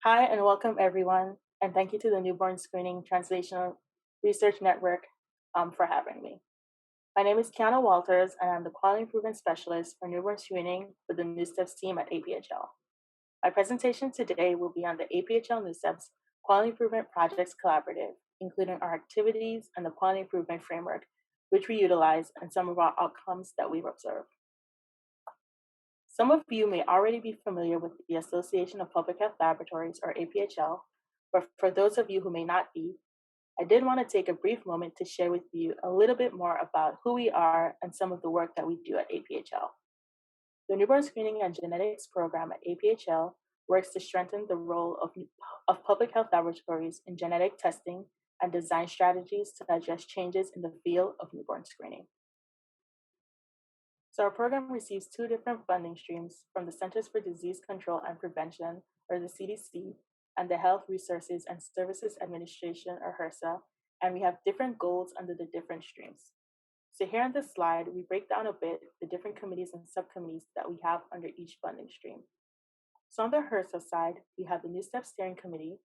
Hi, and welcome everyone, and thank you to the Newborn Screening Translational Research Network for having me. My name is Kayana Walters, and I'm the Quality Improvement Specialist for Newborn Screening with the NewSTEPs team at APHL. My presentation today will be on the APHL NewSTEPs Quality Improvement Projects Collaborative, including our activities and the Quality Improvement Framework, which we utilize, and some of our outcomes that we've observed. Some of you may already be familiar with the Association of Public Health Laboratories, or APHL, but for those of you who may not be, I did want to take a brief moment to share with you a little bit more about who we are and some of the work that we do at APHL. The Newborn Screening and Genetics Program at APHL works to strengthen the role of public health laboratories in genetic testing and design strategies to address changes in the field of newborn screening. So our program receives two different funding streams from the Centers for Disease Control and Prevention, or the CDC, and the Health Resources and Services Administration, or HRSA, and we have different goals under the different streams. So here on this slide, we break down a bit the different committees and subcommittees that we have under each funding stream. So on the HRSA side, we have the NewSTEPs Steering Committee,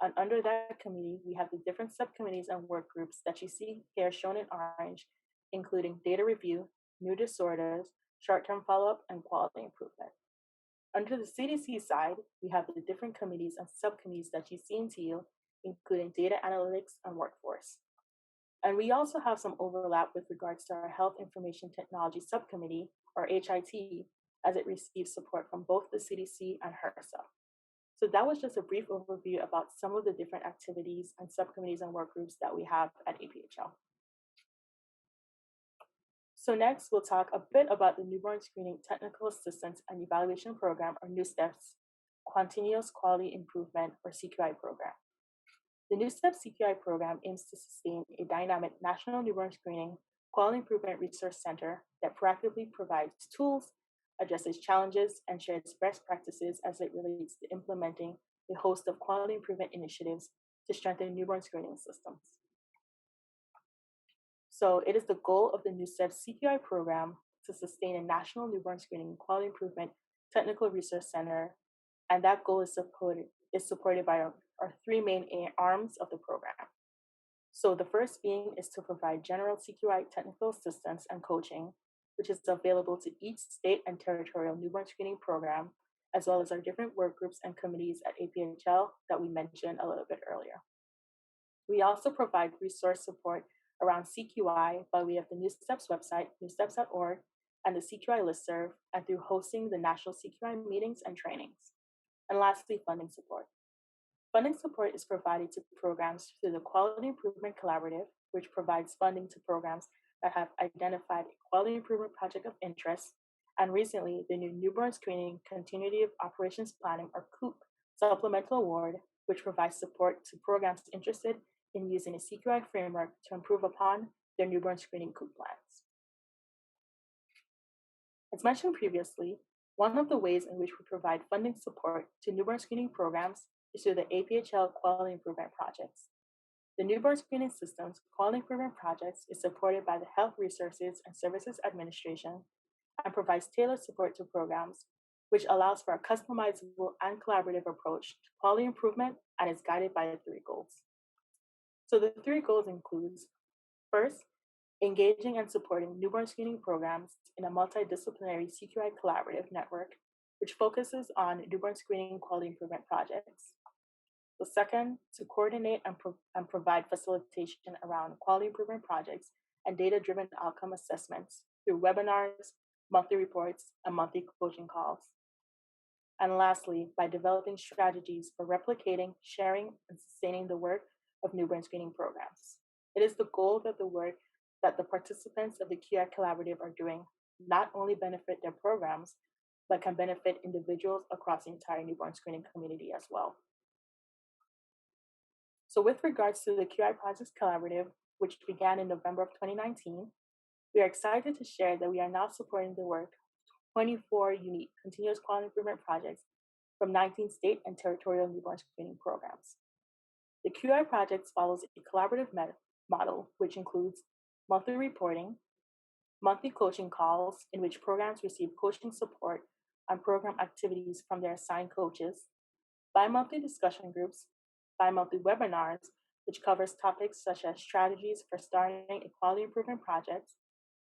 and under that committee, we have the different subcommittees and work groups that you see here shown in orange, including data review, new disorders, short-term follow-up, and quality improvement. Under the CDC side, we have the different committees and subcommittees that you see in teal, including data analytics and workforce. And we also have some overlap with regards to our Health Information Technology Subcommittee, or HIT, as it receives support from both the CDC and HRSA. So that was just a brief overview about some of the different activities and subcommittees and work groups that we have at APHL. So next, we'll talk a bit about the Newborn Screening Technical Assistance and Evaluation Program, or NewSTEPs, Continuous Quality Improvement, or CQI program. The NewSTEPs CQI program aims to sustain a dynamic national newborn screening quality improvement resource center that proactively provides tools, addresses challenges, and shares best practices as it relates to implementing a host of quality improvement initiatives to strengthen newborn screening systems. So it is the goal of the NewSTEPs CQI program to sustain a national newborn screening quality improvement technical resource center, and that goal is supported by our three main arms of the program. So the first being is to provide general CQI technical assistance and coaching, which is available to each state and territorial newborn screening program, as well as our different work groups and committees at APHL that we mentioned a little bit earlier. We also provide resource support around CQI by way of the NewSTEPs website, newsteps.org, and the CQI listserv, and through hosting the national CQI meetings and trainings. And lastly, funding support. Funding support is provided to programs through the Quality Improvement Collaborative, which provides funding to programs that have identified a quality improvement project of interest, and recently, the new Newborn Screening Continuity of Operations Planning, or COOP, Supplemental Award, which provides support to programs interested in using a CQI framework to improve upon their newborn screening COOP plans. As mentioned previously, one of the ways in which we provide funding support to newborn screening programs is through the APHL Quality Improvement Projects. The Newborn Screening Systems Quality Improvement Projects is supported by the Health Resources and Services Administration and provides tailored support to programs, which allows for a customizable and collaborative approach to quality improvement and is guided by the three goals. So the three goals includes, first, engaging and supporting newborn screening programs in a multidisciplinary CQI collaborative network, which focuses on newborn screening quality improvement projects. The second, to coordinate and provide facilitation around quality improvement projects and data-driven outcome assessments through webinars, monthly reports, and monthly coaching calls. And lastly, by developing strategies for replicating, sharing, and sustaining the work of newborn screening programs. It is the goal that the work that the participants of the QI Collaborative are doing not only benefit their programs, but can benefit individuals across the entire newborn screening community as well. So with regards to the QI Projects Collaborative, which began in November of 2019, we are excited to share that we are now supporting the work of 24 unique continuous quality improvement projects from 19 state and territorial newborn screening programs. The QI Projects follows a collaborative model, which includes monthly reporting, monthly coaching calls in which programs receive coaching support on program activities from their assigned coaches, bi-monthly discussion groups, bi-monthly webinars, which covers topics such as strategies for starting a quality improvement project,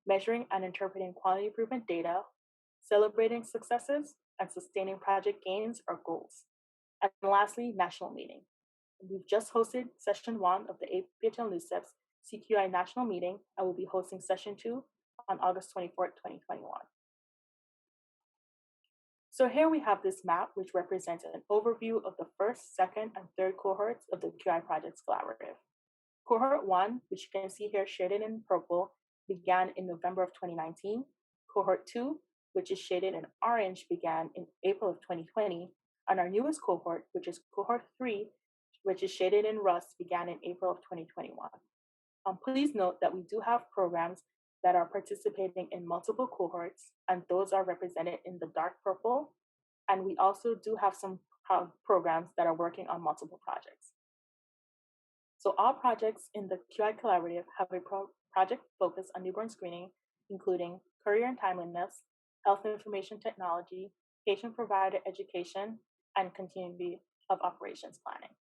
measuring and interpreting quality improvement data, celebrating successes, and sustaining project gains or goals. And lastly, national meeting. We've just hosted session 1 of the APHL NewSTEPs CQI national meeting and will be hosting session 2 on August 24th, 2021. So here we have this map, which represents an overview of the first, second, and third cohorts of the QI Projects Collaborative. Cohort 1, which you can see here shaded in purple, began in November of 2019. Cohort 2, which is shaded in orange, began in April of 2020. And our newest cohort, which is Cohort 3, which is shaded in rust, began in April of 2021. Please note that we do have programs that are participating in multiple cohorts, and those are represented in the dark purple. And we also do have some programs that are working on multiple projects. So all projects in the QI Collaborative have a project focus on newborn screening, including career and timeliness, health information technology, patient-provider education, and continuity of operations planning.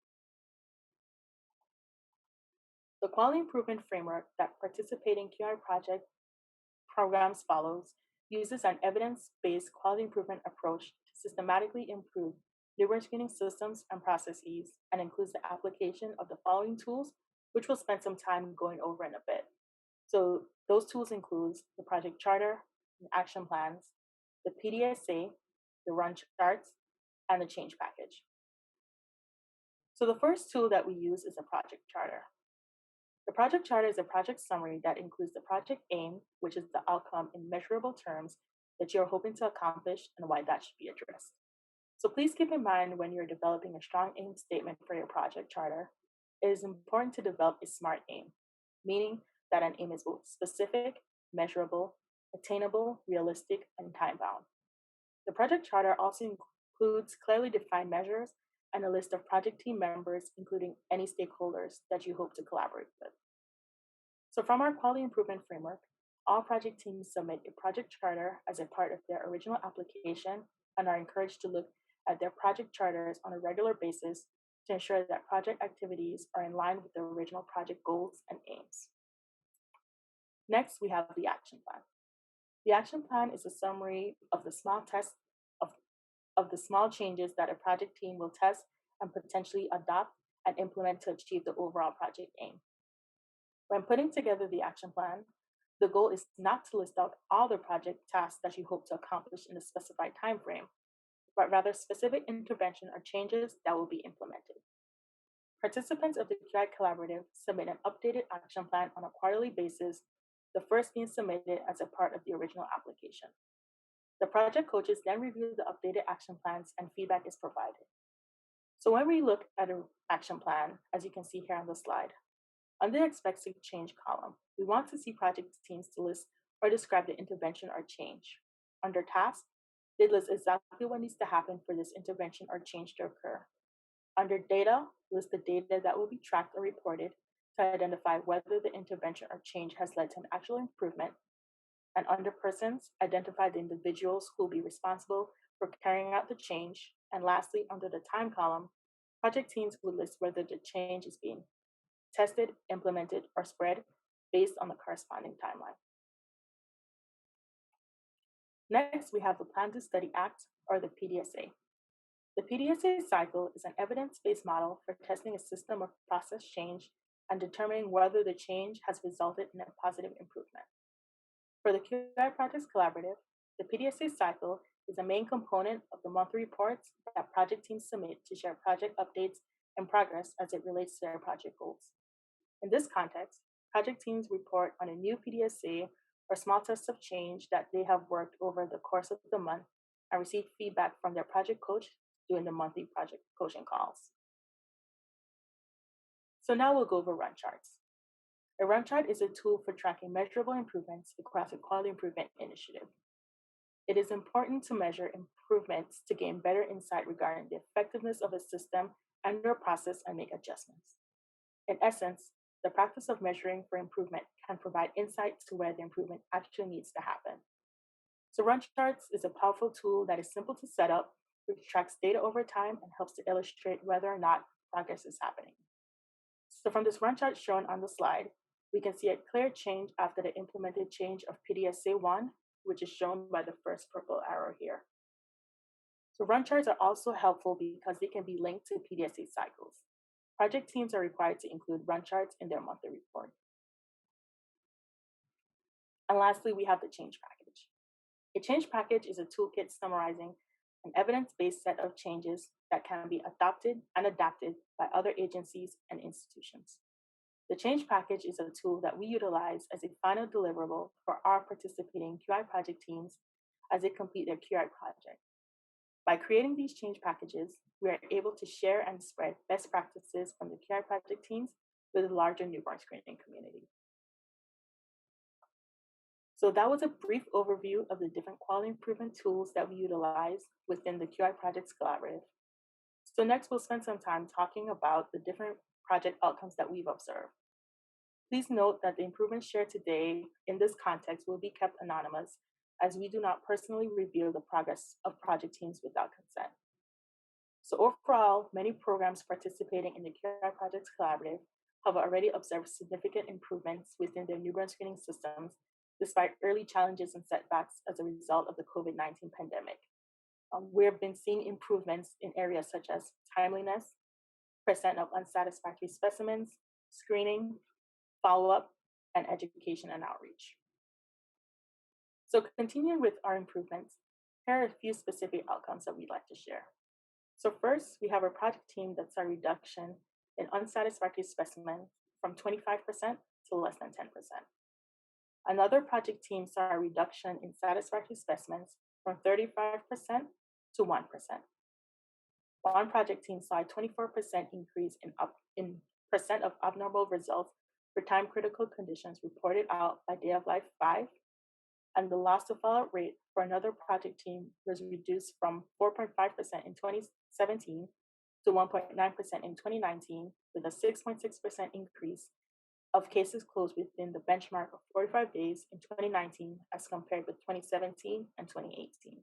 The quality improvement framework that participating QI project programs follows uses an evidence-based quality improvement approach to systematically improve newborn screening systems and processes, and includes the application of the following tools, which we'll spend some time going over in a bit. So those tools include the project charter, the action plans, the PDSA, the run charts, and the change package. So the first tool that we use is a project charter. The project charter is a project summary that includes the project aim, which is the outcome in measurable terms that you're hoping to accomplish and why that should be addressed. So please keep in mind when you're developing a strong aim statement for your project charter, it is important to develop a SMART aim, meaning that an aim is both specific, measurable, attainable, realistic, and time-bound. The project charter also includes clearly defined measures and a list of project team members, including any stakeholders that you hope to collaborate with. So from our quality improvement framework, all project teams submit a project charter as a part of their original application and are encouraged to look at their project charters on a regular basis to ensure that project activities are in line with the original project goals and aims. Next, we have the action plan. The action plan is a summary of the small tests of the small changes that a project team will test and potentially adopt and implement to achieve the overall project aim. When putting together the action plan, the goal is not to list out all the project tasks that you hope to accomplish in a specified time frame, but rather specific intervention or changes that will be implemented. Participants of the QI Collaborative submit an updated action plan on a quarterly basis, the first being submitted as a part of the original application. The project coaches then review the updated action plans and feedback is provided. So when we look at an action plan, as you can see here on the slide, under the expected change column, we want to see project teams to list or describe the intervention or change. Under task, they list exactly what needs to happen for this intervention or change to occur. Under data, list the data that will be tracked or reported to identify whether the intervention or change has led to an actual improvement. And under persons, identify the individuals who will be responsible for carrying out the change. And lastly, under the time column, project teams will list whether the change is being tested, implemented, or spread based on the corresponding timeline. Next, we have the Plan to Study Act, or the PDSA. The PDSA cycle is an evidence-based model for testing a system or process change and determining whether the change has resulted in a positive improvement. For the QI Projects Collaborative, the PDSA cycle is a main component of the monthly reports that project teams submit to share project updates and progress as it relates to their project goals. In this context, project teams report on a new PDSA or small tests of change that they have worked over the course of the month and receive feedback from their project coach during the monthly project coaching calls. So now we'll go over run charts. A run chart is a tool for tracking measurable improvements across a quality improvement initiative. It is important to measure improvements to gain better insight regarding the effectiveness of a system and or process and make adjustments. In essence, the practice of measuring for improvement can provide insight to where the improvement actually needs to happen. So run charts is a powerful tool that is simple to set up which tracks data over time and helps to illustrate whether or not progress is happening. So from this run chart shown on the slide, we can see a clear change after the implemented change of PDSA1, which is shown by the first purple arrow here. So run charts are also helpful because they can be linked to PDSA cycles. Project teams are required to include run charts in their monthly report. And lastly, we have the change package. A change package is a toolkit summarizing an evidence-based set of changes that can be adopted and adapted by other agencies and institutions. The change package is a tool that we utilize as a final deliverable for our participating QI project teams as they complete their QI project. By creating these change packages, we are able to share and spread best practices from the QI project teams with the larger newborn screening community. So that was a brief overview of the different quality improvement tools that we utilize within the QI Projects Collaborative. So next, we'll spend some time talking about the different project outcomes that we've observed. Please note that the improvements shared today in this context will be kept anonymous, as we do not personally reveal the progress of project teams without consent. So overall, many programs participating in the QI Projects Collaborative have already observed significant improvements within their newborn screening systems, despite early challenges and setbacks as a result of the COVID-19 pandemic. We have been seeing improvements in areas such as timeliness, percent of unsatisfactory specimens, screening, follow-up, and education and outreach. So continuing with our improvements, here are a few specific outcomes that we'd like to share. So first, we have a project team that saw a reduction in unsatisfactory specimens from 25% to less than 10%. Another project team saw a reduction in satisfactory specimens from 35% to 1%. One project team saw a 24% increase in percent of abnormal results for time-critical conditions reported out by day of life 5, and the loss to follow-up rate for another project team was reduced from 4.5% in 2017 to 1.9% in 2019, with a 6.6% increase of cases closed within the benchmark of 45 days in 2019 as compared with 2017 and 2018.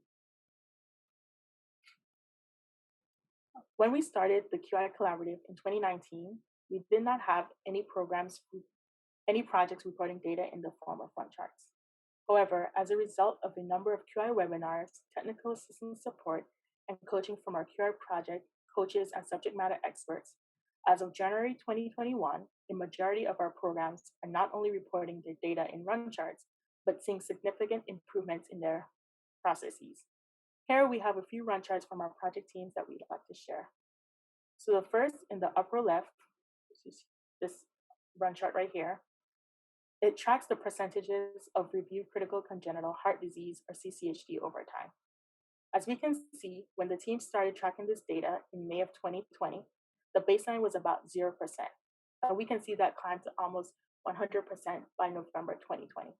When we started the QI Collaborative in 2019, we did not have any projects reporting data in the form of run charts. However, as a result of a number of QI webinars, technical assistance support, and coaching from our QI project coaches and subject matter experts, as of January 2021, a majority of our programs are not only reporting their data in run charts, but seeing significant improvements in their processes. Here we have a few run charts from our project teams that we'd like to share. So the first in the upper left, which is this run chart right here, it tracks the percentages of reviewed critical congenital heart disease or CCHD over time. As we can see, when the team started tracking this data in May of 2020, the baseline was about 0%. And we can see that climb to almost 100% by November 2020.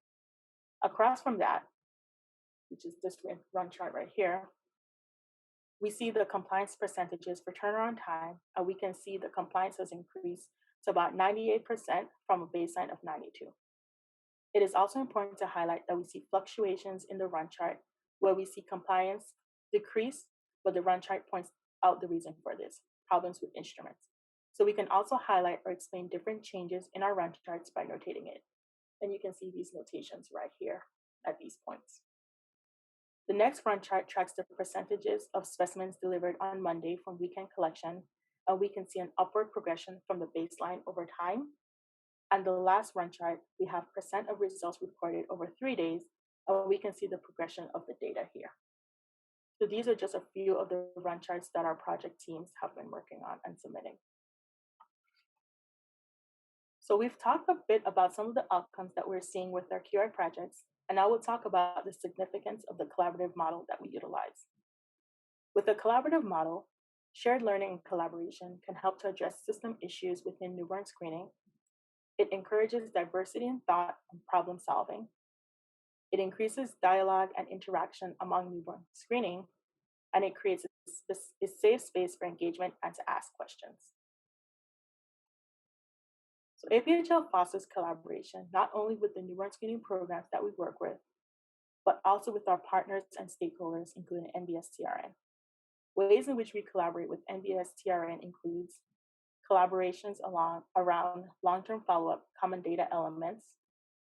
Across from that, which is this run chart right here, we see the compliance percentages for turnaround time, and we can see the compliance has increased to about 98% from a baseline of 92. It is also important to highlight that we see fluctuations in the run chart where we see compliance decrease, but the run chart points out the reason for this, problems with instruments. So we can also highlight or explain different changes in our run charts by notating it. And you can see these notations right here at these points. The next run chart tracks the percentages of specimens delivered on Monday from weekend collection, and we can see an upward progression from the baseline over time. And the last run chart, we have percent of results reported over 3 days, and we can see the progression of the data here. So these are just a few of the run charts that our project teams have been working on and submitting. So we've talked a bit about some of the outcomes that we're seeing with our QI projects, and I will talk about the significance of the collaborative model that we utilize. With the collaborative model, shared learning and collaboration can help to address system issues within newborn screening. It encourages diversity in thought and problem solving. It increases dialogue and interaction among newborn screening, and it creates a safe space for engagement and to ask questions. So APHL fosters collaboration not only with the newborn screening programs that we work with, but also with our partners and stakeholders, including NBSTRN. Ways in which we collaborate with NBS TRN includes collaborations around long-term follow-up common data elements,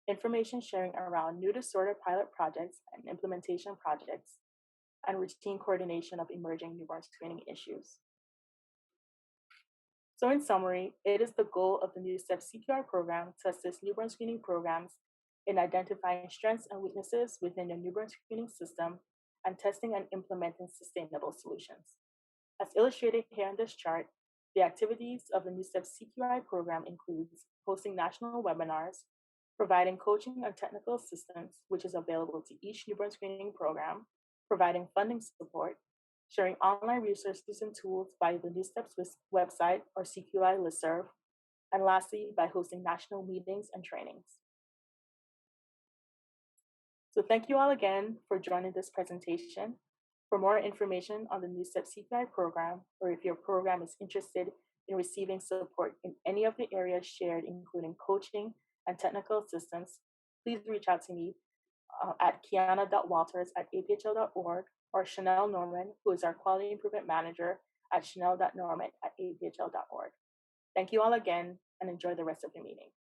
information sharing around new disorder pilot projects and implementation projects, and routine coordination of emerging newborn screening issues. So in summary, it is the goal of the NewSTEPs CQI program to assist newborn screening programs in identifying strengths and weaknesses within the newborn screening system and testing and implementing sustainable solutions. As illustrated here in this chart, the activities of the NewSTEPs CQI program includes hosting national webinars, providing coaching and technical assistance, which is available to each newborn screening program, providing funding support, sharing online resources and tools via the NewSTEPs website or CQI listserv, and lastly, by hosting national meetings and trainings. So thank you all again for joining this presentation. For more information on the NewSTEPs CQI program, or if your program is interested in receiving support in any of the areas shared, including coaching and technical assistance, please reach out to me at Kayana.Walters@aphl.org or Chanel Norman, who is our Quality Improvement Manager at Chanel.Norman@aphl.org. Thank you all again and enjoy the rest of the meeting.